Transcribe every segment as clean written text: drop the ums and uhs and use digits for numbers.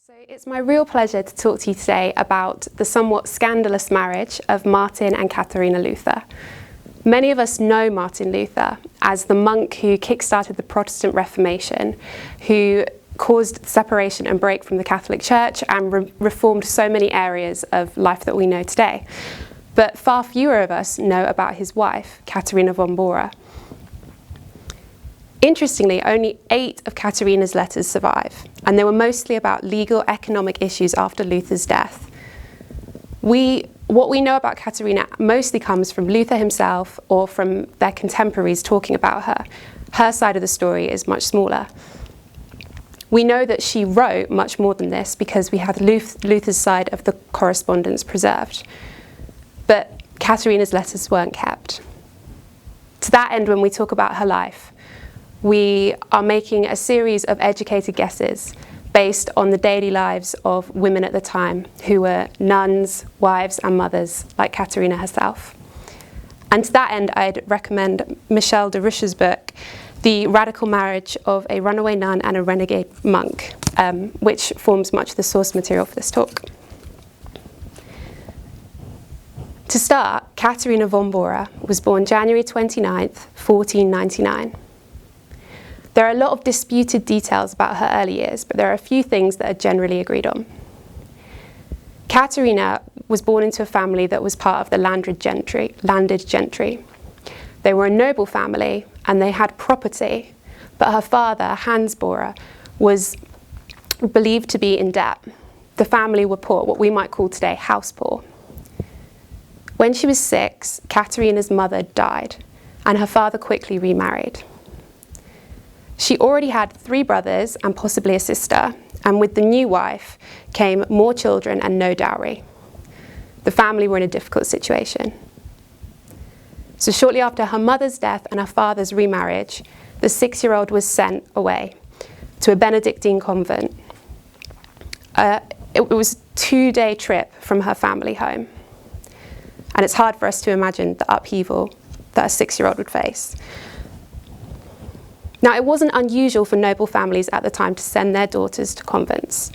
So it's my real pleasure to talk to you today about the somewhat scandalous marriage of Martin and Katharina Luther. Many of us know Martin Luther as the monk who kick-started the Protestant Reformation, who caused separation and break from the Catholic Church and reformed so many areas of life that we know today. But far fewer of us know about his wife, Katharina von Bora. Interestingly, only 8 of Katharina's letters survive, and they were mostly about legal, economic issues after Luther's death. What we know about Katharina mostly comes from Luther himself or from their contemporaries talking about her. Her side of the story is much smaller. We know that she wrote much more than this because we have Luther's side of the correspondence preserved. But Katharina's letters weren't kept. To that end, when we talk about her life, we are making a series of educated guesses based on the daily lives of women at the time who were nuns, wives and mothers like Katharina herself. And to that end, I'd recommend Michel de Ruche's book, The Radical Marriage of a Runaway Nun and a Renegade Monk, which forms much of the source material for this talk. To start, Katharina von Bora was born January 29th, 1499. There are a lot of disputed details about her early years, but there are a few things that are generally agreed on. Katharina was born into a family that was part of the landed gentry. They were a noble family and they had property, but her father, Hans Bora, was believed to be in debt. The family were poor, what we might call today house poor. When she was 6, Katharina's mother died and her father quickly remarried. She already had 3 brothers and possibly a sister, and with the new wife came more children and no dowry. The family were in a difficult situation. So shortly after her mother's death and her father's remarriage, the 6-year-old was sent away to a Benedictine convent. It was a 2-day trip from her family home. And it's hard for us to imagine the upheaval that a 6-year-old would face. Now, it wasn't unusual for noble families at the time to send their daughters to convents.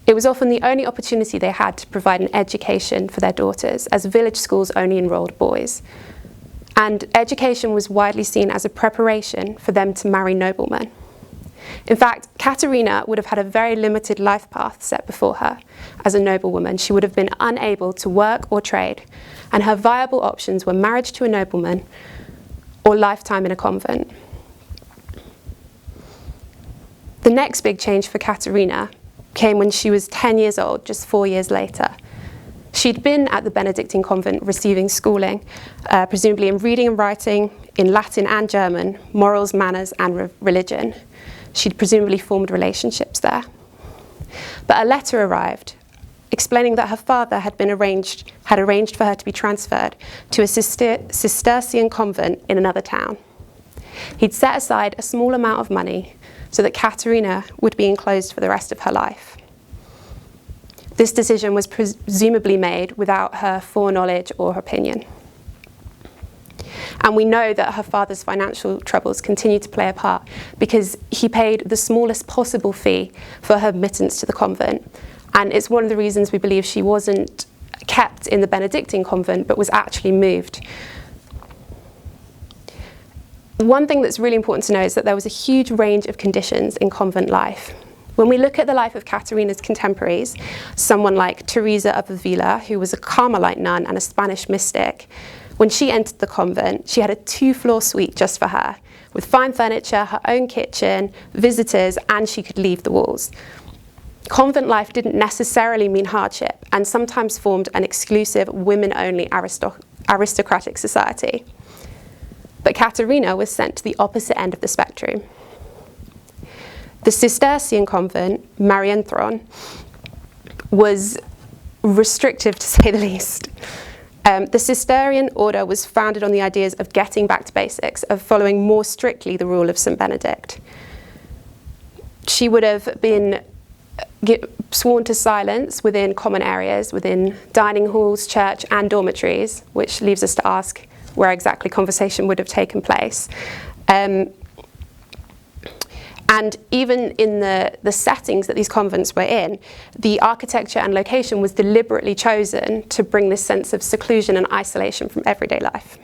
It was often the only opportunity they had to provide an education for their daughters, as village schools only enrolled boys. And education was widely seen as a preparation for them to marry noblemen. In fact, Katharina would have had a very limited life path set before her. As a noblewoman, she would have been unable to work or trade, and her viable options were marriage to a nobleman or lifetime in a convent. The next big change for Katharina came when she was 10 years old, just 4 years later. She'd been at the Benedictine convent receiving schooling, presumably in reading and writing, in Latin and German, morals, manners and religion. She'd presumably formed relationships there. But a letter arrived explaining that her father had arranged for her to be transferred to a Cistercian convent in another town. He'd set aside a small amount of money so that Katharina would be enclosed for the rest of her life. This decision was presumably made without her foreknowledge or her opinion. And we know that her father's financial troubles continued to play a part because he paid the smallest possible fee for her admittance to the convent. And it's one of the reasons we believe she wasn't kept in the Benedictine convent, but was actually moved. One thing that's really important to know is that there was a huge range of conditions in convent life. When we look at the life of Katharina's contemporaries, someone like Teresa of Avila, who was a Carmelite nun and a Spanish mystic, when she entered the convent, she had a 2-floor suite just for her, with fine furniture, her own kitchen, visitors, and she could leave the walls. Convent life didn't necessarily mean hardship, and sometimes formed an exclusive, women-only aristocratic society. But Katharina was sent to the opposite end of the spectrum. The Cistercian convent, Marienthron, was restrictive to say the least. The Cistercian order was founded on the ideas of getting back to basics, of following more strictly the rule of St. Benedict. She would have been sworn to silence within common areas, within dining halls, church and dormitories, which leaves us to ask where exactly conversation would have taken place. And even in the settings that these convents were in, the architecture and location was deliberately chosen to bring this sense of seclusion and isolation from everyday life.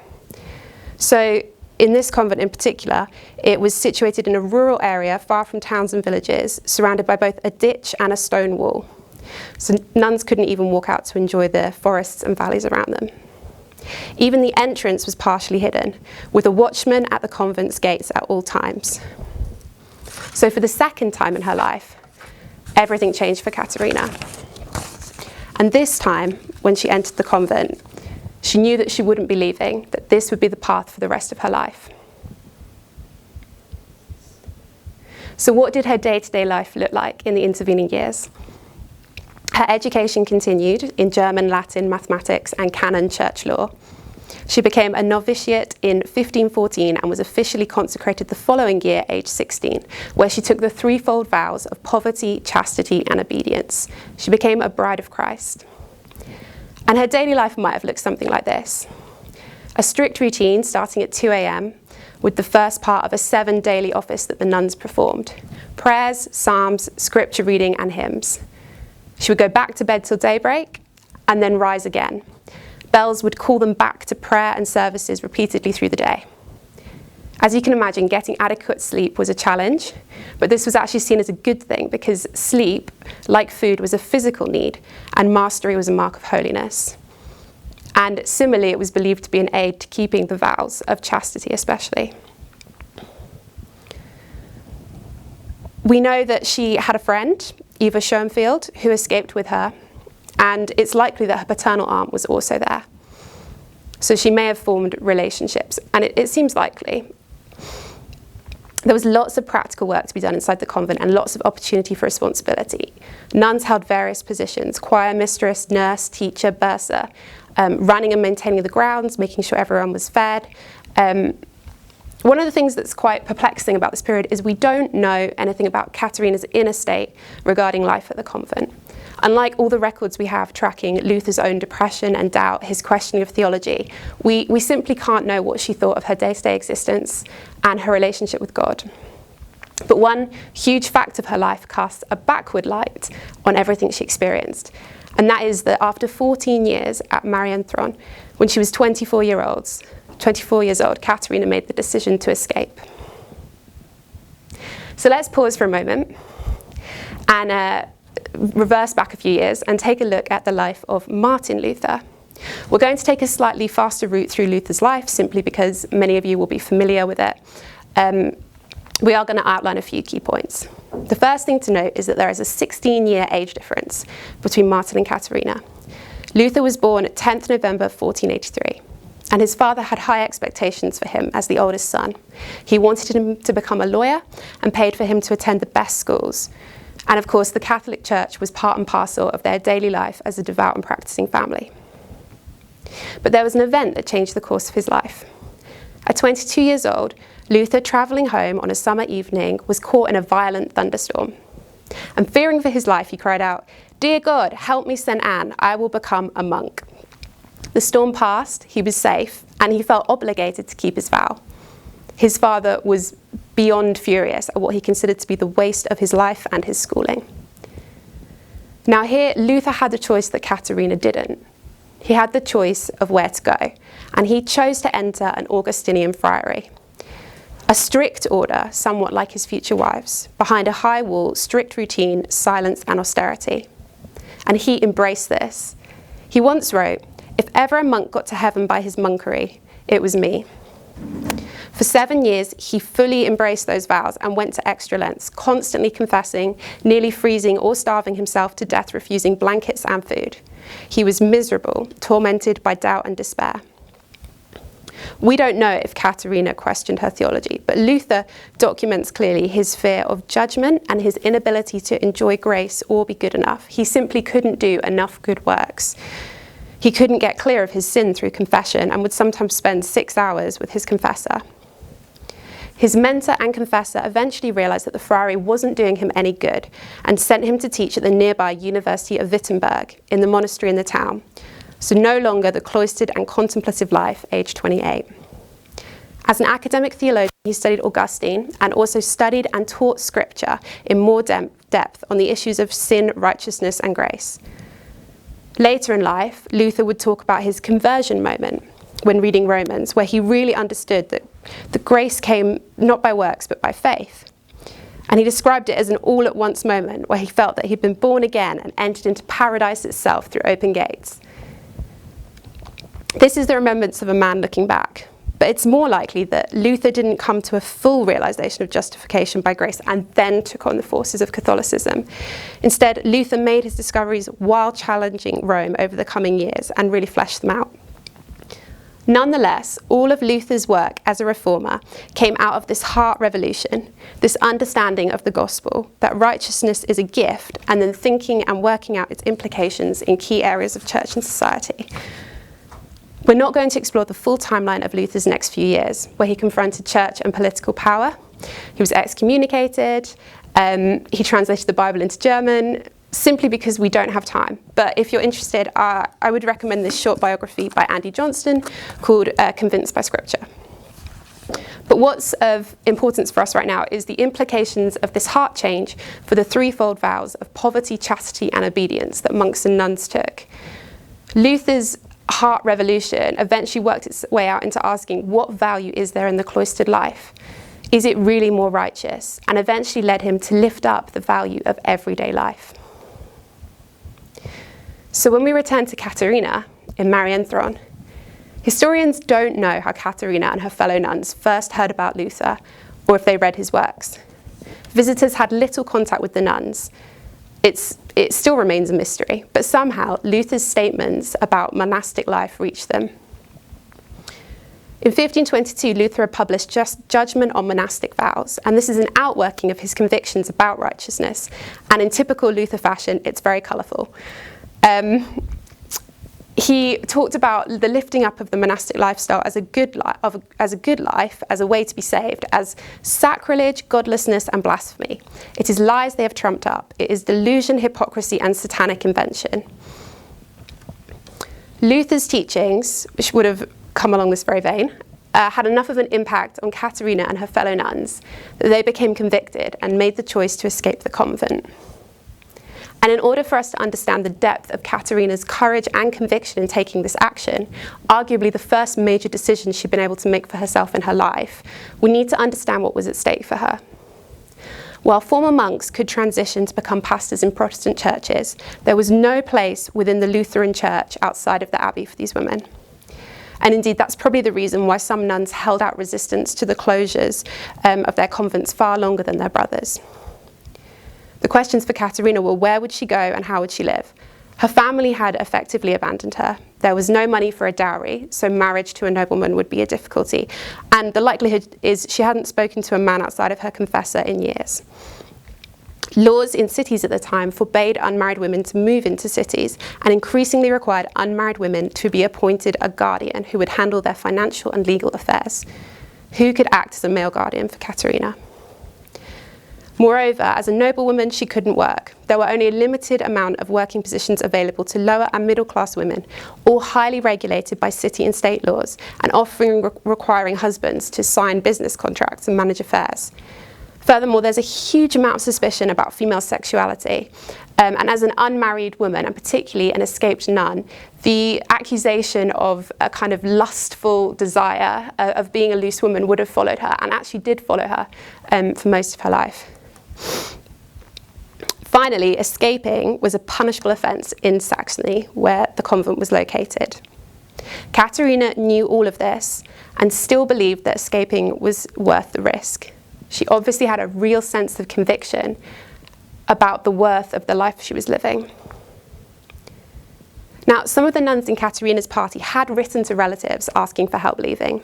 So in this convent in particular, it was situated in a rural area far from towns and villages, surrounded by both a ditch and a stone wall. So nuns couldn't even walk out to enjoy the forests and valleys around them. Even the entrance was partially hidden, with a watchman at the convent's gates at all times. So for the second time in her life, everything changed for Katharina. And this time, when she entered the convent, she knew that she wouldn't be leaving, that this would be the path for the rest of her life. So what did her day-to-day life look like in the intervening years? Her education continued in German, Latin, mathematics, and canon church law. She became a novitiate in 1514 and was officially consecrated the following year, age 16, where she took the threefold vows of poverty, chastity, and obedience. She became a bride of Christ. And her daily life might have looked something like this. A strict routine starting at 2 a.m. with the first part of a 7 daily office that the nuns performed: prayers, psalms, scripture reading, and hymns. She would go back to bed till daybreak and then rise again. Bells would call them back to prayer and services repeatedly through the day. As you can imagine, getting adequate sleep was a challenge, but this was actually seen as a good thing because sleep, like food, was a physical need and mastery was a mark of holiness. And similarly, it was believed to be an aid to keeping the vows of chastity especially. We know that she had a friend, Eva Schoenfield, who escaped with her, and it's likely that her paternal aunt was also there. So she may have formed relationships, and it seems likely. There was lots of practical work to be done inside the convent and lots of opportunity for responsibility. Nuns held various positions: choir mistress, nurse, teacher, bursar, running and maintaining the grounds, making sure everyone was fed. One of the things that's quite perplexing about this period is we don't know anything about Katharina's inner state regarding life at the convent. Unlike all the records we have tracking Luther's own depression and doubt, his questioning of theology, we simply can't know what she thought of her day-to-day existence and her relationship with God. But one huge fact of her life casts a backward light on everything she experienced, and that is that after 14 years at Marienthron, when she was 24 years old, Katharina made the decision to escape. So let's pause for a moment and reverse back a few years and take a look at the life of Martin Luther. We're going to take a slightly faster route through Luther's life simply because many of you will be familiar with it. We are going to outline a few key points. The first thing to note is that there is a 16-year age difference between Martin and Katharina. Luther was born 10th November 1483. And his father had high expectations for him as the oldest son. He wanted him to become a lawyer and paid for him to attend the best schools. And of course, the Catholic Church was part and parcel of their daily life as a devout and practicing family. But there was an event that changed the course of his life. At 22 years old, Luther, travelling home on a summer evening, was caught in a violent thunderstorm. And fearing for his life, he cried out, "Dear God, help me, St. Anne, I will become a monk." The storm passed, he was safe, and he felt obligated to keep his vow. His father was beyond furious at what he considered to be the waste of his life and his schooling. Now here, Luther had a choice that Katharina didn't. He had the choice of where to go, and he chose to enter an Augustinian friary. A strict order, somewhat like his future wives, behind a high wall, strict routine, silence and austerity. And he embraced this. He once wrote, "If ever a monk got to heaven by his monkery, it was me." For 7 years, he fully embraced those vows and went to extra lengths, constantly confessing, nearly freezing or starving himself to death, refusing blankets and food. He was miserable, tormented by doubt and despair. We don't know if Katharina questioned her theology, but Luther documents clearly his fear of judgment and his inability to enjoy grace or be good enough. He simply couldn't do enough good works. He couldn't get clear of his sin through confession and would sometimes spend 6 hours with his confessor. His mentor and confessor eventually realized that the friary wasn't doing him any good and sent him to teach at the nearby University of Wittenberg in the monastery in the town. So no longer the cloistered and contemplative life, age 28. As an academic theologian, he studied Augustine and also studied and taught scripture in more depth on the issues of sin, righteousness, and grace. Later in life, Luther would talk about his conversion moment when reading Romans, where he really understood that the grace came not by works but by faith. And he described it as an all-at-once moment where he felt that he'd been born again and entered into paradise itself through open gates. This is the remembrance of a man looking back. But it's more likely that Luther didn't come to a full realization of justification by grace and then took on the forces of Catholicism. Instead, Luther made his discoveries while challenging Rome over the coming years and really fleshed them out. Nonetheless, all of Luther's work as a reformer came out of this heart revolution, this understanding of the gospel, that righteousness is a gift, and then thinking and working out its implications in key areas of church and society. We're not going to explore the full timeline of Luther's next few years, where he confronted church and political power. He was excommunicated. He translated the Bible into German, simply because we don't have time. But if you're interested, I would recommend this short biography by Andy Johnston called Convinced by Scripture. But what's of importance for us right now is the implications of this heart change for the threefold vows of poverty, chastity, and obedience that monks and nuns took. Luther's heart revolution eventually worked its way out into asking, what value is there in the cloistered life? Is it really more righteous? And eventually led him to lift up the value of everyday life. So when we return to Katharina in Marienthron, historians don't know how Katharina and her fellow nuns first heard about Luther or if they read his works. Visitors had little contact with the nuns. It still remains a mystery, but somehow Luther's statements about monastic life reached them. In 1522, Luther published Judgment on Monastic Vows, and this is an outworking of his convictions about righteousness. And in typical Luther fashion, it's very colourful. He talked about the lifting up of the monastic lifestyle as a good life, as a way to be saved, as sacrilege, godlessness, and blasphemy. It is lies they have trumped up. It is delusion, hypocrisy, and satanic invention. Luther's teachings, which would have come along this very vein, had enough of an impact on Katharina and her fellow nuns that they became convicted and made the choice to escape the convent. And in order for us to understand the depth of Katharina's courage and conviction in taking this action, arguably the first major decision she'd been able to make for herself in her life, we need to understand what was at stake for her. While former monks could transition to become pastors in Protestant churches, there was no place within the Lutheran church outside of the abbey for these women. And indeed, that's probably the reason why some nuns held out resistance to the closures of their convents far longer than their brothers. The questions for Katharina were, where would she go and how would she live? Her family had effectively abandoned her. There was no money for a dowry, so marriage to a nobleman would be a difficulty. And the likelihood is she hadn't spoken to a man outside of her confessor in years. Laws in cities at the time forbade unmarried women to move into cities and increasingly required unmarried women to be appointed a guardian who would handle their financial and legal affairs. Who could act as a male guardian for Katharina? Moreover, as a noblewoman, she couldn't work. There were only a limited amount of working positions available to lower and middle class women, all highly regulated by city and state laws, and often requiring husbands to sign business contracts and manage affairs. Furthermore, there's a huge amount of suspicion about female sexuality. And as an unmarried woman, and particularly an escaped nun, the accusation of a kind of lustful desire of being a loose woman would have followed her, and actually did follow her for most of her life. Finally, escaping was a punishable offence in Saxony, where the convent was located. Katharina knew all of this and still believed that escaping was worth the risk. She obviously had a real sense of conviction about the worth of the life she was living. Now, some of the nuns in Katharina's party had written to relatives asking for help leaving,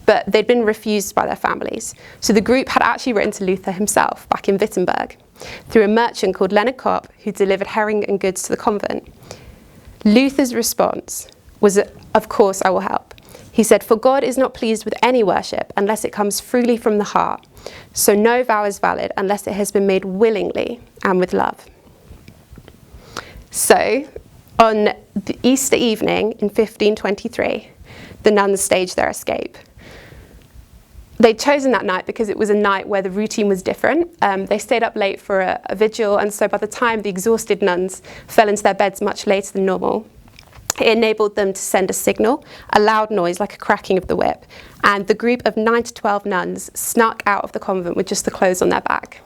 but they'd been refused by their families. So the group had actually written to Luther himself back in Wittenberg through a merchant called Leonard Kopp, who delivered herring and goods to the convent. Luther's response was, "Of course I will help." He said, "For God is not pleased with any worship unless it comes freely from the heart. So no vow is valid unless it has been made willingly and with love." So, on the Easter evening in 1523, the nuns staged their escape. They'd chosen that night because it was a night where the routine was different. They stayed up late for a vigil, and so by the time the exhausted nuns fell into their beds much later than normal, it enabled them to send a signal, a loud noise like a cracking of the whip, and the group of 9 to 12 nuns snuck out of the convent with just the clothes on their back.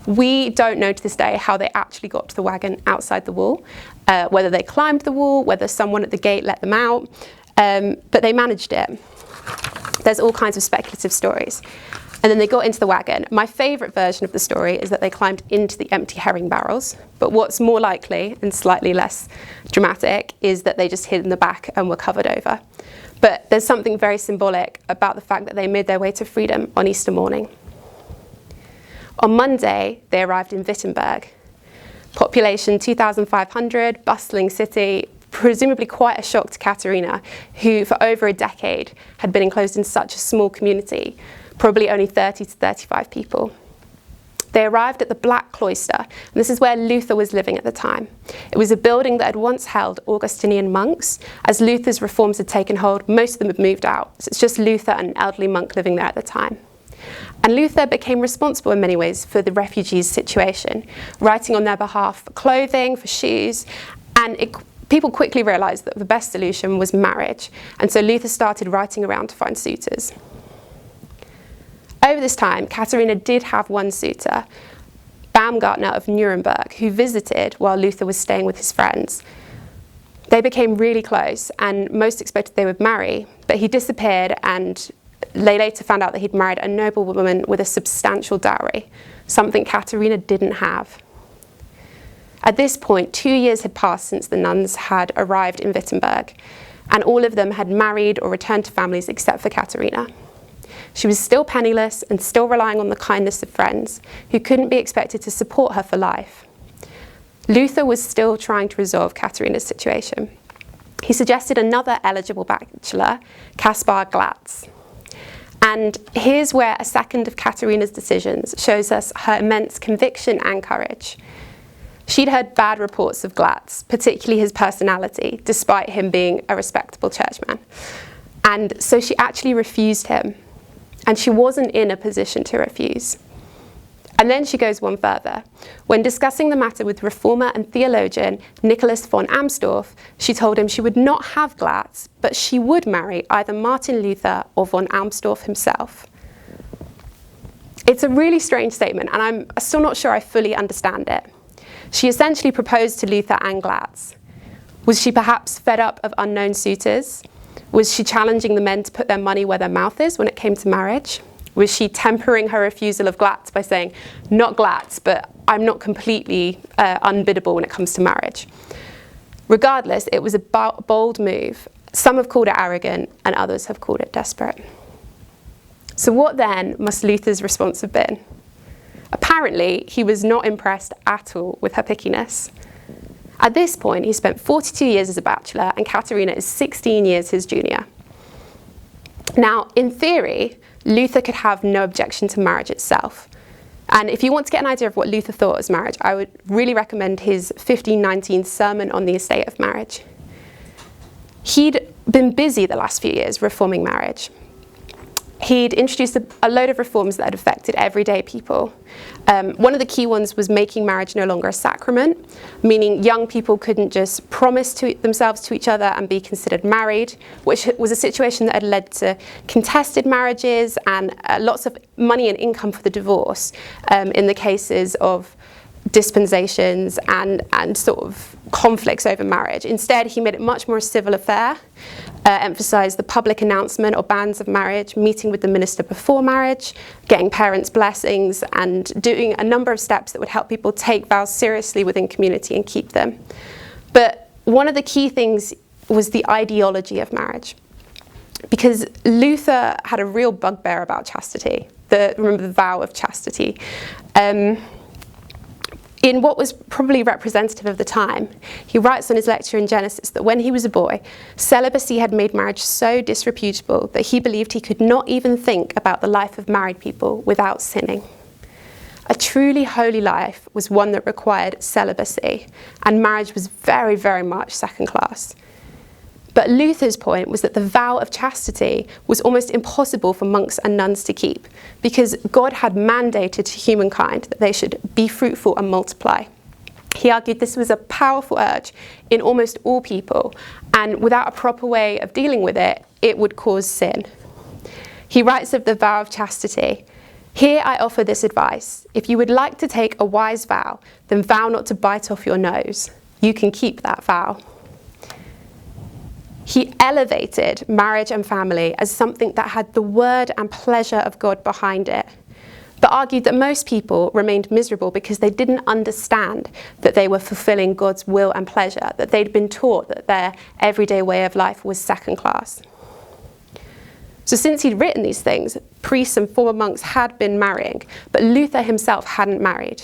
We don't know to this day how they actually got to the wagon outside the wall, whether they climbed the wall, whether someone at the gate let them out, but they managed it. There's all kinds of speculative stories. And then they got into the wagon. My favourite version of the story is that they climbed into the empty herring barrels. But what's more likely, and slightly less dramatic, is that they just hid in the back and were covered over. But there's something very symbolic about the fact that they made their way to freedom on Easter morning. On Monday, they arrived in Wittenberg. Population 2,500, bustling city, presumably quite a shock to Katharina, who for over a decade had been enclosed in such a small community, probably only 30 to 35 people. They arrived at the Black Cloister, and this is where Luther was living at the time. It was a building that had once held Augustinian monks. As Luther's reforms had taken hold, most of them had moved out, so it's just Luther and an elderly monk living there at the time. And Luther became responsible in many ways for the refugees' situation, writing on their behalf for clothing, for shoes, and people quickly realised that the best solution was marriage, and so Luther started writing around to find suitors. Over this time, Katharina did have one suitor, Baumgartner of Nuremberg, who visited while Luther was staying with his friends. They became really close, and most expected they would marry, but he disappeared, and they later found out that he'd married a noble woman with a substantial dowry, something Katharina didn't have. At this point, 2 years had passed since the nuns had arrived in Wittenberg, and all of them had married or returned to families except for Katharina. She was still penniless and still relying on the kindness of friends, who couldn't be expected to support her for life. Luther was still trying to resolve Katharina's situation. He suggested another eligible bachelor, Caspar Glatz. And here's where a second of Katharina's decisions shows us her immense conviction and courage. She'd heard bad reports of Glatz, particularly his personality, despite him being a respectable churchman. And so she actually refused him. And she wasn't in a position to refuse. And then she goes one further. When discussing the matter with reformer and theologian Nicholas von Amsdorf, she told him she would not have Glatz, but she would marry either Martin Luther or von Amsdorf himself. It's a really strange statement, and I'm still not sure I fully understand it. She essentially proposed to Luther and Glatz. Was she perhaps fed up of unknown suitors? Was she challenging the men to put their money where their mouth is when it came to marriage? Was she tempering her refusal of Glatz by saying, not Glatz, but I'm not completely unbiddable when it comes to marriage? Regardless, it was a bold move. Some have called it arrogant, and others have called it desperate. So what then must Luther's response have been? Apparently, he was not impressed at all with her pickiness. At this point, he spent 42 years as a bachelor, and Katharina is 16 years his junior. Now, in theory, Luther could have no objection to marriage itself. And if you want to get an idea of what Luther thought was marriage, I would really recommend his 1519 sermon on the estate of marriage. He'd been busy the last few years reforming marriage. He'd introduced a load of reforms that had affected everyday people. One of the key ones was making marriage no longer a sacrament, meaning young people couldn't just promise themselves to each other and be considered married, which was a situation that had led to contested marriages and lots of money and income for the divorce in the cases of dispensations and sort of conflicts over marriage. Instead, he made it much more a civil affair, emphasised the public announcement or bans of marriage, meeting with the minister before marriage, getting parents' blessings, and doing a number of steps that would help people take vows seriously within community and keep them. But one of the key things was the ideology of marriage. Because Luther had a real bugbear about chastity, remember the vow of chastity. In what was probably representative of the time, he writes on his lecture in Genesis that when he was a boy, celibacy had made marriage so disreputable that he believed he could not even think about the life of married people without sinning. A truly holy life was one that required celibacy, and marriage was very, very much second class. But Luther's point was that the vow of chastity was almost impossible for monks and nuns to keep, because God had mandated to humankind that they should be fruitful and multiply. He argued this was a powerful urge in almost all people, and without a proper way of dealing with it, it would cause sin. He writes of the vow of chastity, "Here I offer this advice. If you would like to take a wise vow, then vow not to bite off your nose. You can keep that vow." He elevated marriage and family as something that had the word and pleasure of God behind it, but argued that most people remained miserable because they didn't understand that they were fulfilling God's will and pleasure, that they'd been taught that their everyday way of life was second class. So since he'd written these things, priests and former monks had been marrying, but Luther himself hadn't married.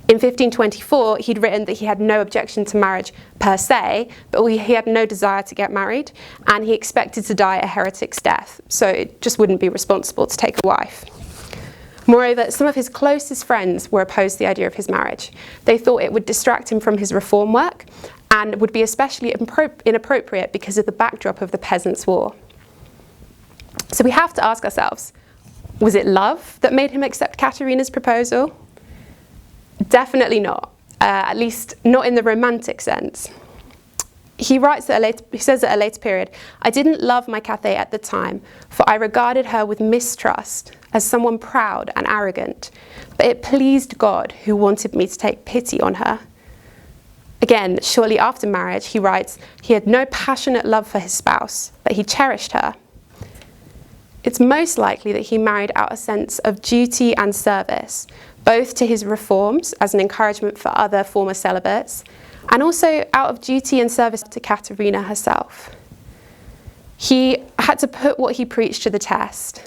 In 1524, he'd written that he had no objection to marriage per se, but he had no desire to get married, and he expected to die a heretic's death, so it just wouldn't be responsible to take a wife. Moreover, some of his closest friends were opposed to the idea of his marriage. They thought it would distract him from his reform work and would be especially inappropriate because of the backdrop of the Peasants' War. So we have to ask ourselves, was it love that made him accept Katharina's proposal? Definitely not, at least not in the romantic sense. He says at a later period, "I didn't love my Cathay at the time, for I regarded her with mistrust as someone proud and arrogant, but it pleased God who wanted me to take pity on her." Again, shortly after marriage, he writes, he had no passionate love for his spouse, but he cherished her. It's most likely that he married out a sense of duty and service, both to his reforms as an encouragement for other former celibates, and also out of duty and service to Katharina herself. He had to put what he preached to the test.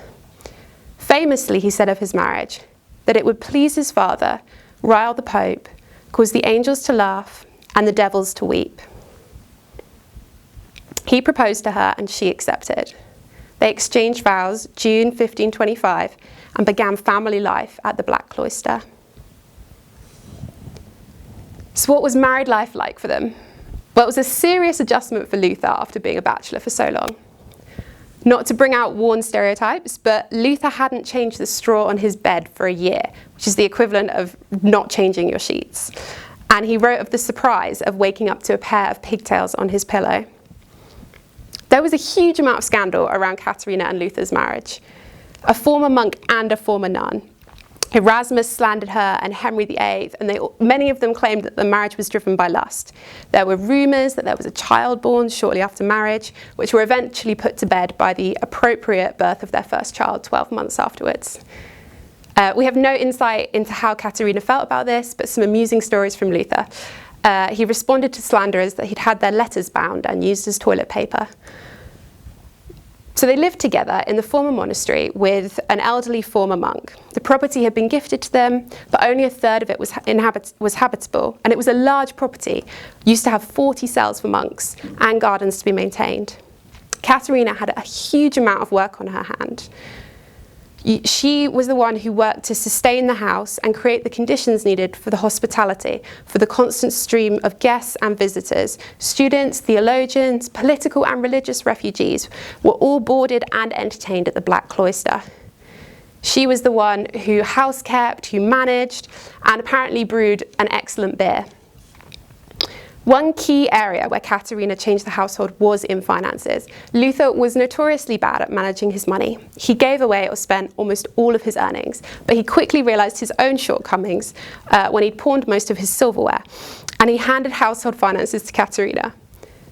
Famously, he said of his marriage that it would please his father, rile the Pope, cause the angels to laugh, and the devils to weep. He proposed to her and she accepted. They exchanged vows June 1525 and began family life at the Black Cloister. So what was married life like for them? Well, it was a serious adjustment for Luther after being a bachelor for so long. Not to bring out worn stereotypes, but Luther hadn't changed the straw on his bed for a year, which is the equivalent of not changing your sheets. And he wrote of the surprise of waking up to a pair of pigtails on his pillow. There was a huge amount of scandal around Katharina and Luther's marriage. A former monk and a former nun. Erasmus slandered her and Henry VIII, and many of them claimed that the marriage was driven by lust. There were rumours that there was a child born shortly after marriage, which were eventually put to bed by the appropriate birth of their first child 12 months afterwards. We have no insight into how Katharina felt about this, but some amusing stories from Luther. He responded to slanderers that he'd had their letters bound and used as toilet paper. So they lived together in the former monastery with an elderly former monk. The property had been gifted to them, but only a third of it was habitable, and it was a large property, used to have 40 cells for monks and gardens to be maintained. Katharina had a huge amount of work on her hand. She was the one who worked to sustain the house and create the conditions needed for the hospitality, for the constant stream of guests and visitors. Students, theologians, political and religious refugees were all boarded and entertained at the Black Cloister. She was the one who house kept, who managed, and apparently brewed an excellent beer. One key area where Katharina changed the household was in finances. Luther was notoriously bad at managing his money. He gave away or spent almost all of his earnings, but he quickly realised his own shortcomings when he'd pawned most of his silverware, and he handed household finances to Katharina.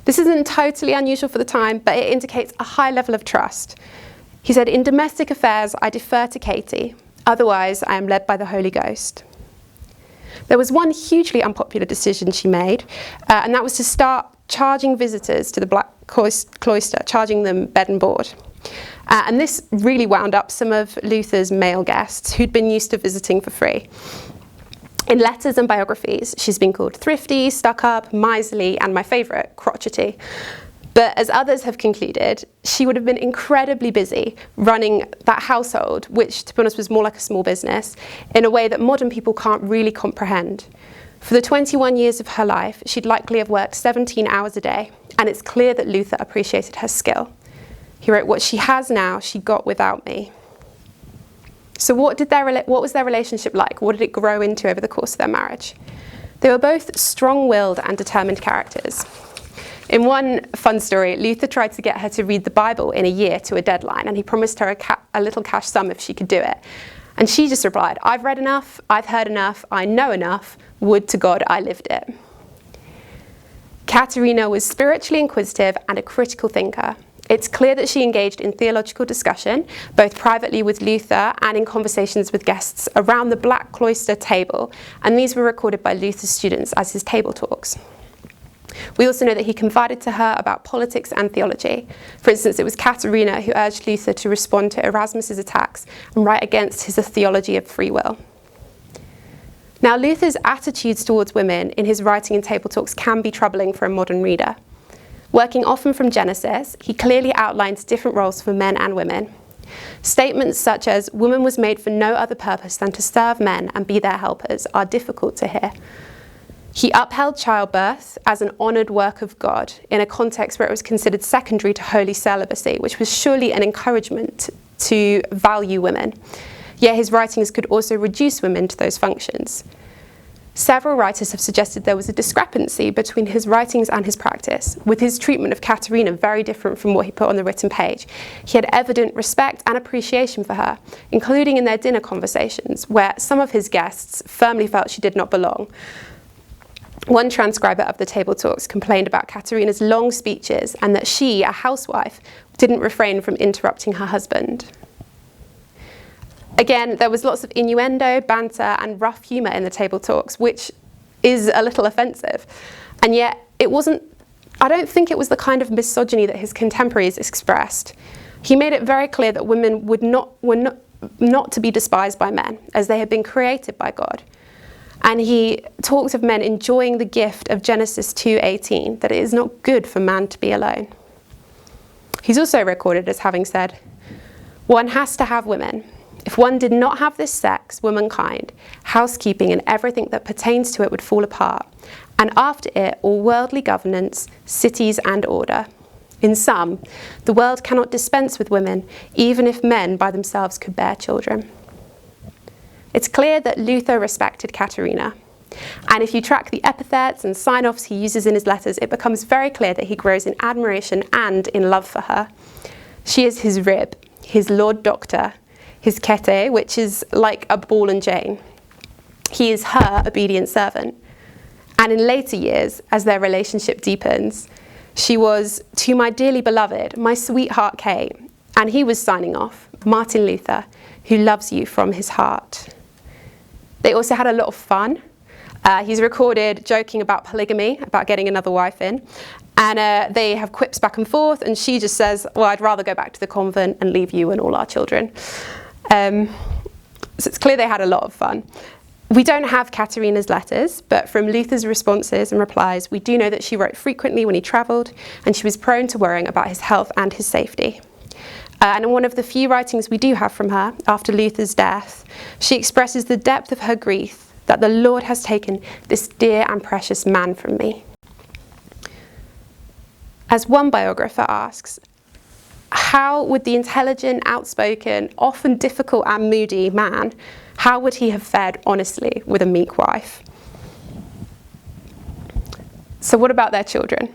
This isn't totally unusual for the time, but it indicates a high level of trust. He said, "In domestic affairs, I defer to Katie. Otherwise, I am led by the Holy Ghost." There was one hugely unpopular decision she made, and that was to start charging visitors to the Black Cloister, charging them bed and board. And this really wound up some of Luther's male guests who'd been used to visiting for free. In letters and biographies, she's been called thrifty, stuck-up, miserly, and my favourite, crotchety. But as others have concluded, she would have been incredibly busy running that household, which, to be honest, was more like a small business, in a way that modern people can't really comprehend. For the 21 years of her life, she'd likely have worked 17 hours a day, and it's clear that Luther appreciated her skill. He wrote, "What she has now, she got without me." So what was their relationship like? What did it grow into over the course of their marriage? They were both strong-willed and determined characters. In one fun story, Luther tried to get her to read the Bible in a year to a deadline, and he promised her a little cash sum if she could do it. And she just replied, "I've read enough, I've heard enough, I know enough, would to God I lived it." Katharina was spiritually inquisitive and a critical thinker. It's clear that she engaged in theological discussion, both privately with Luther and in conversations with guests around the Black Cloister table, and these were recorded by Luther's students as his table talks. We also know that he confided to her about politics and theology. For instance, it was Katharina who urged Luther to respond to Erasmus's attacks and write against his theology of free will. Now, Luther's attitudes towards women in his writing and table talks can be troubling for a modern reader. Working often from Genesis, he clearly outlines different roles for men and women. Statements such as, "Woman was made for no other purpose than to serve men and be their helpers," are difficult to hear. He upheld childbirth as an honoured work of God in a context where it was considered secondary to holy celibacy, which was surely an encouragement to value women. Yet his writings could also reduce women to those functions. Several writers have suggested there was a discrepancy between his writings and his practice, with his treatment of Katharina very different from what he put on the written page. He had evident respect and appreciation for her, including in their dinner conversations, where some of his guests firmly felt she did not belong. One transcriber of the table talks complained about Katharina's long speeches and that she, a housewife, didn't refrain from interrupting her husband. Again, there was lots of innuendo, banter, and rough humour in the table talks, which is a little offensive. And yet, I don't think it was the kind of misogyny that his contemporaries expressed. He made it very clear that women were not to be despised by men, as they had been created by God. And he talked of men enjoying the gift of Genesis 2:18, that it is not good for man to be alone. He's also recorded as having said, "One has to have women. If one did not have this sex, womankind, housekeeping and everything that pertains to it would fall apart, and after it all worldly governance, cities and order. In sum, the world cannot dispense with women, even if men by themselves could bear children." It's clear that Luther respected Katharina. And if you track the epithets and sign-offs he uses in his letters, it becomes very clear that he grows in admiration and in love for her. She is his rib, his Lord Doctor, his kete, which is like a ball and chain. He is her obedient servant. And in later years, as their relationship deepens, she was, "To my dearly beloved, my sweetheart Kate," and he was signing off, "Martin Luther, who loves you from his heart." They also had a lot of fun. He's recorded joking about polygamy, about getting another wife in. And they have quips back and forth, and she just says, "Well, I'd rather go back to the convent and leave you and all our children." So it's clear they had a lot of fun. We don't have Katharina's letters, but from Luther's responses and replies, we do know that she wrote frequently when he travelled, and she was prone to worrying about his health and his safety. And in one of the few writings we do have from her, after Luther's death, she expresses the depth of her grief that the Lord has taken this dear and precious man from me. As one biographer asks, how would the intelligent, outspoken, often difficult and moody man, how would he have fared honestly with a meek wife? So what about their children?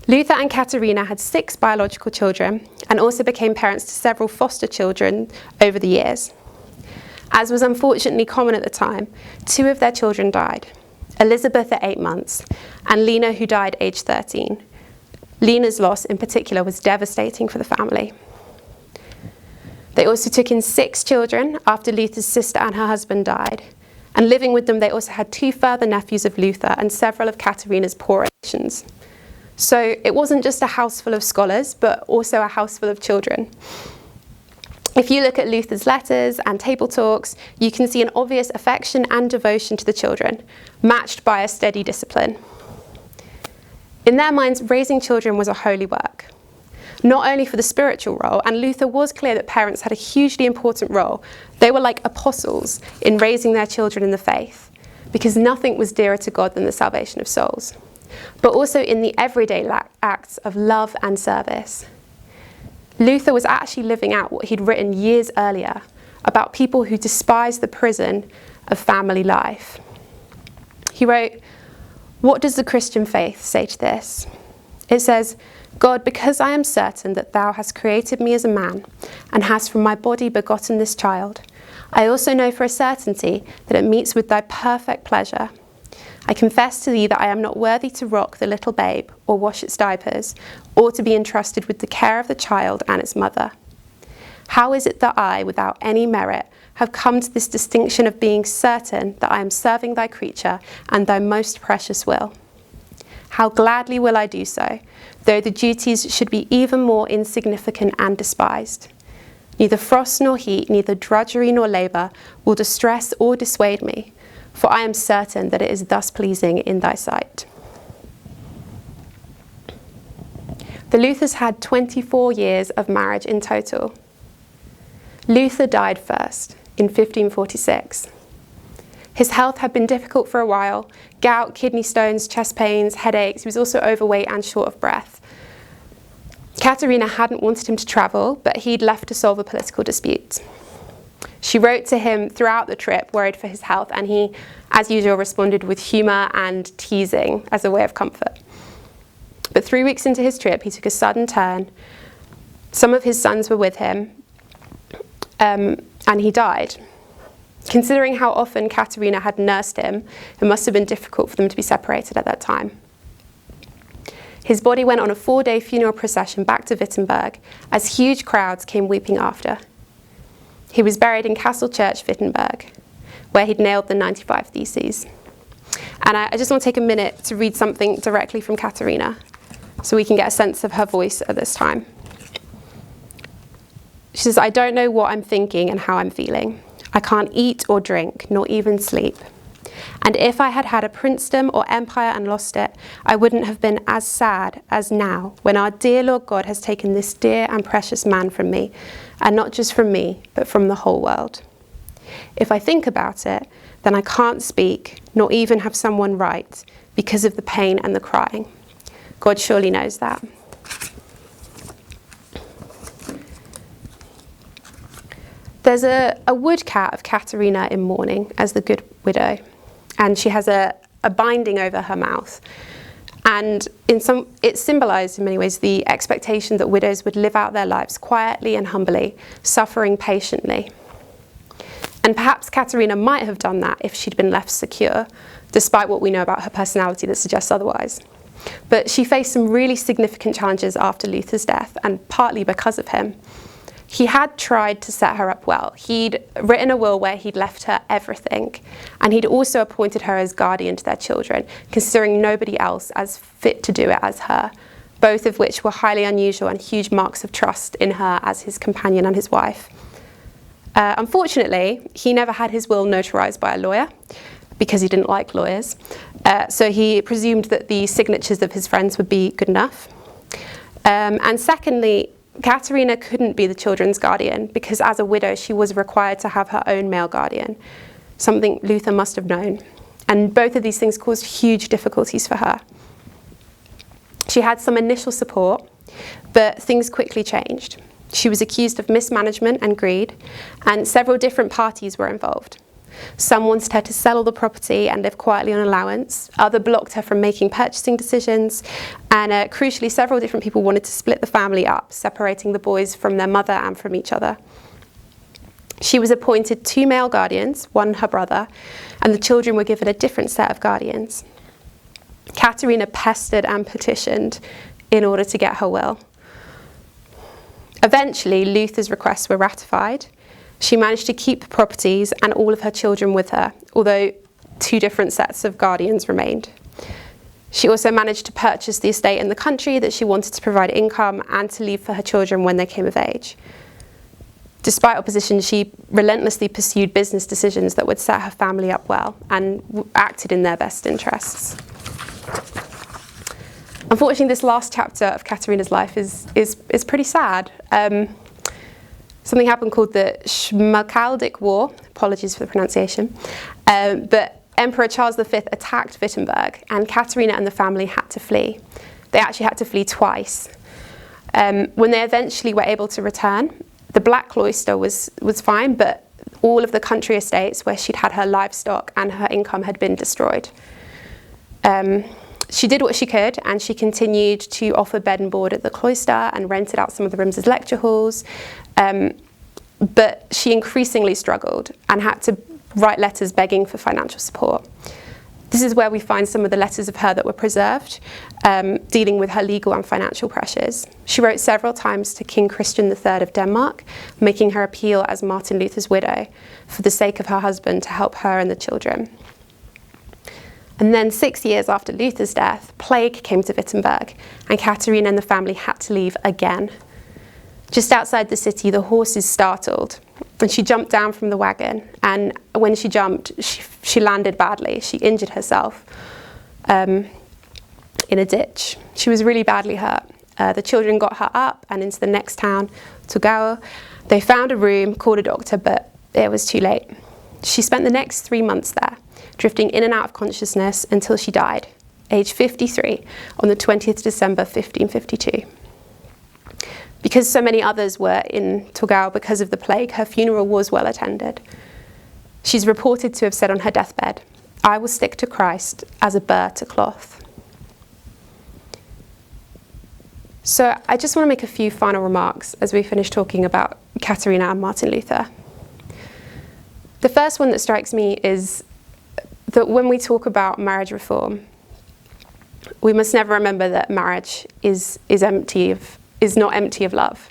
Luther and Katharina had 6 biological children and also became parents to several foster children over the years. As was unfortunately common at the time, 2 of their children died, Elizabeth at 8 months and Lena, who died aged 13. Lena's loss in particular was devastating for the family. They also took in 6 children after Luther's sister and her husband died. And living with them, they also had 2 further nephews of Luther and several of Katharina's poor relations. So it wasn't just a house full of scholars, but also a house full of children. If you look at Luther's letters and table talks, you can see an obvious affection and devotion to the children, matched by a steady discipline. In their minds, raising children was a holy work, not only for the spiritual role, and Luther was clear that parents had a hugely important role. They were like apostles in raising their children in the faith, because nothing was dearer to God than the salvation of souls, but also in the everyday acts of love and service. Luther was actually living out what he'd written years earlier about people who despise the prison of family life. He wrote, "What does the Christian faith say to this? It says, God, because I am certain that thou hast created me as a man and hast from my body begotten this child, I also know for a certainty that it meets with thy perfect pleasure. I confess to thee that I am not worthy to rock the little babe or wash its diapers, or to be entrusted with the care of the child and its mother. How is it that I, without any merit, have come to this distinction of being certain that I am serving thy creature and thy most precious will? How gladly will I do so, though the duties should be even more insignificant and despised. Neither frost nor heat, neither drudgery nor labour will distress or dissuade me, for I am certain that it is thus pleasing in thy sight." The Luthers had 24 years of marriage in total. Luther died first in 1546. His health had been difficult for a while: gout, kidney stones, chest pains, headaches. He was also overweight and short of breath. Katharina hadn't wanted him to travel, but he'd left to solve a political dispute. She wrote to him throughout the trip, worried for his health, and he, as usual, responded with humour and teasing as a way of comfort. But 3 weeks into his trip, he took a sudden turn. Some of his sons were with him, and he died. Considering how often Katharina had nursed him, it must have been difficult for them to be separated at that time. His body went on a 4-day funeral procession back to Wittenberg, as huge crowds came weeping after. He was buried in Castle Church, Wittenberg, where he'd nailed the 95 Theses. And I just want to take a minute to read something directly from Katharina, so we can get a sense of her voice at this time. She says, "I don't know what I'm thinking and how I'm feeling. I can't eat or drink, nor even sleep. And if I had had a princedom or empire and lost it, I wouldn't have been as sad as now, when our dear Lord God has taken this dear and precious man from me, and not just from me, but from the whole world. If I think about it, then I can't speak, nor even have someone write, because of the pain and the crying. God surely knows that." There's a woodcut of Katharina in mourning as the good widow, and she has a binding over her mouth. And it symbolised in many ways the expectation that widows would live out their lives quietly and humbly, suffering patiently. And perhaps Katharina might have done that if she'd been left secure, despite what we know about her personality that suggests otherwise. But she faced some really significant challenges after Luther's death, and partly because of him. He had tried to set her up well. He'd written a will where he'd left her everything, and he'd also appointed her as guardian to their children, considering nobody else as fit to do it as her, both of which were highly unusual and huge marks of trust in her as his companion and his wife. Unfortunately, he never had his will notarized by a lawyer, because he didn't like lawyers, so he presumed that the signatures of his friends would be good enough. And secondly, Katharina couldn't be the children's guardian because as a widow she was required to have her own male guardian, something Luther must have known. And both of these things caused huge difficulties for her. She had some initial support, but things quickly changed. She was accused of mismanagement and greed, and several different parties were involved. Some wanted her to sell all the property and live quietly on allowance. Others blocked her from making purchasing decisions. And crucially, several different people wanted to split the family up, separating the boys from their mother and from each other. She was appointed 2 male guardians, one her brother, and the children were given a different set of guardians. Katharina pestered and petitioned in order to get her will. Eventually, Luther's requests were ratified. She managed to keep properties and all of her children with her, although 2 different sets of guardians remained. She also managed to purchase the estate in the country that she wanted to provide income and to leave for her children when they came of age. Despite opposition, she relentlessly pursued business decisions that would set her family up well and acted in their best interests. Unfortunately, this last chapter of Katharina's life is pretty sad. Something happened called the Schmalkaldic War. Apologies for the pronunciation. But Emperor Charles V attacked Wittenberg, and Katharina and the family had to flee. They actually had to flee twice. When they eventually were able to return, the Black Cloister was fine, but all of the country estates where she'd had her livestock and her income had been destroyed. She did what she could, and she continued to offer bed and board at the cloister and rented out some of the rooms as lecture halls. But she increasingly struggled and had to write letters begging for financial support. This is where we find some of the letters of her that were preserved, dealing with her legal and financial pressures. She wrote several times to King Christian III of Denmark, making her appeal as Martin Luther's widow for the sake of her husband to help her and the children. And then 6 years after Luther's death, plague came to Wittenberg, and Katharina and the family had to leave again. Just outside the city, the horses startled, and she jumped down from the wagon, and when she jumped, she landed badly. She injured herself in a ditch. She was really badly hurt. The children got her up and into the next town, Thurgau. They found a room, called a doctor, but it was too late. She spent the next 3 months there, drifting in and out of consciousness until she died, aged 53, on the 20th December 1552. Because so many others were in Thurgau because of the plague, her funeral was well attended. She's reported to have said on her deathbed, "I will stick to Christ as a burr to cloth." So I just want to make a few final remarks as we finish talking about Katharina and Martin Luther. The first one that strikes me is that when we talk about marriage reform, we must never remember that marriage is not empty of love.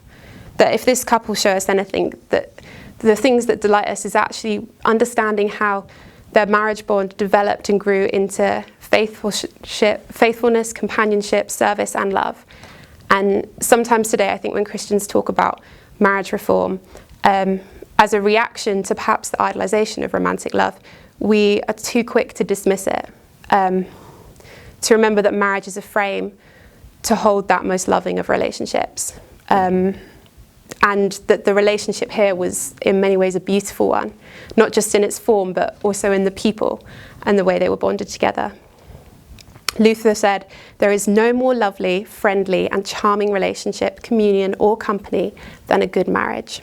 That if this couple show us anything, that the things that delight us is actually understanding how their marriage bond developed and grew into faithfulness, companionship, service, and love. And sometimes today, I think when Christians talk about marriage reform, as a reaction to perhaps the idolization of romantic love, we are too quick to dismiss it, to remember that marriage is a frame to hold that most loving of relationships, and that the relationship here was in many ways a beautiful one, not just in its form but also in the people and the way they were bonded together. Luther said, "There is no more lovely, friendly and charming relationship, communion or company than a good marriage."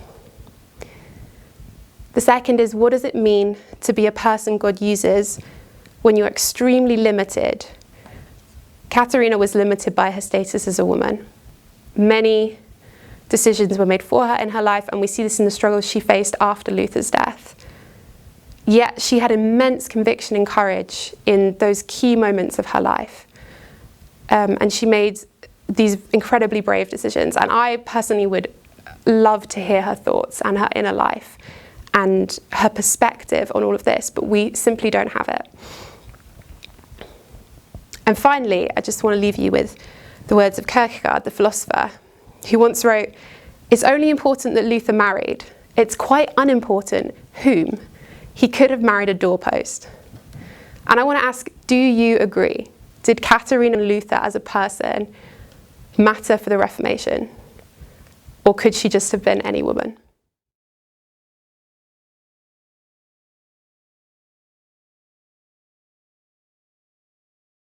The second is, what does it mean to be a person God uses when you're extremely limited? Katharina was limited by her status as a woman. Many decisions were made for her in her life, and we see this in the struggles she faced after Luther's death. Yet she had immense conviction and courage in those key moments of her life. And she made these incredibly brave decisions. And I personally would love to hear her thoughts and her inner life and her perspective on all of this, but we simply don't have it. And finally, I just want to leave you with the words of Kierkegaard, the philosopher, who once wrote, "It's only important that Luther married. It's quite unimportant whom. He could have married a doorpost." And I want to ask, do you agree? Did Katharina Luther as a person matter for the Reformation? Or could she just have been any woman?